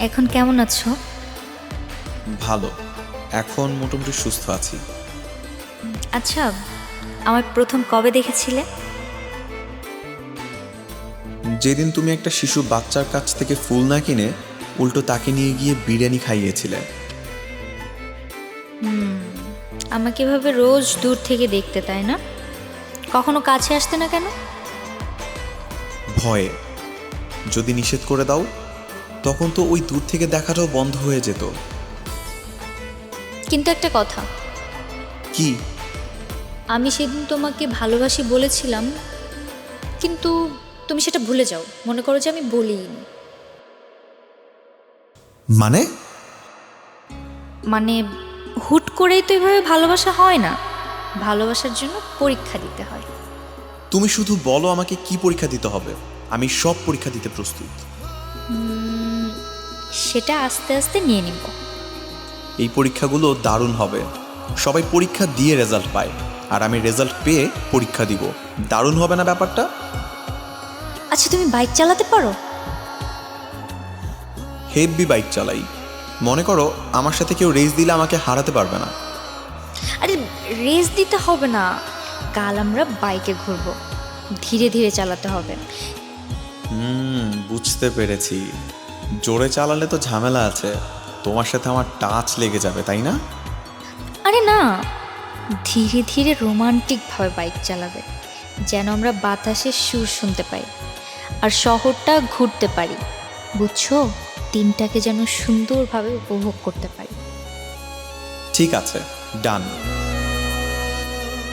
এখন কেমন আছো? ভালো, এখন মোটামুটি সুস্থ আছি। আচ্ছা, আমার প্রথম কবে দেখেছিলে? যেদিন তুমি একটা শিশু বাচ্চার কাছ থেকে ফুল না কিনে উল্টো তাকে নিয়ে গিয়ে বিরিয়ানি খাইয়েছিলে। আমাকে এভাবে রোজ দূর থেকে দেখতে, তাই না? কখনো কাছে আসতে না কেন? ভয়ে। যদি নিষেধ করে দাও তখন তো ওই দূর থেকে দেখাটাও বন্ধ হয়ে যেত। কিন্তু একটা কথা, কি? আমি সেদিন তোমাকে ভালোবাসি বলেছিলাম, কিন্তু তুমি সেটা ভুলে যাও, মনে করো যে আমি বলিনি। মানে? মানে হুট করেই তো এভাবে ভালোবাসা হয় না, ভালোবাসার জন্য পরীক্ষা দিতে হয়। তুমি শুধু বলো আমাকে কি পরীক্ষা দিতে হবে, আমি সব পরীক্ষা দিতে প্রস্তুত। সেটা আস্তে আস্তে নিয়ে নিব। এই পরীক্ষাগুলো দারুণ হবে। সবাই পরীক্ষা দিয়ে রেজাল্ট পায়, আর আমি রেজাল্ট পেয়ে পরীক্ষা দিব। দারুণ হবে না ব্যাপারটা? আচ্ছা, তুমি বাইক চালাতে পারো? হেভি বাইক চালাই। মনে করো আমার সাথে কেউ রেস দিলে আমাকে হারাতে পারবে না। আরে, রেস দিতে হবে না, কাল আমরা বাইকে ঘুরবো, ধীরে ধীরে চালাতে হবে। বুঝতে পেরেছি। জোরে চালালে তো ঝামেলা আছে, তোমার সাথে আমার টাচ লেগে যাবে, তাই না? আরে না, ধীরে ধীরে রোমান্টিকভাবে বাইক চালাবে, যেন আমরা বাতাসের সুর শুনতে পাই আর শহরটা ঘুরতে পারি, বুঝছো? দিনটাকে যেন সুন্দরভাবে উপভোগ করতে পারি। ঠিক আছে, ডান।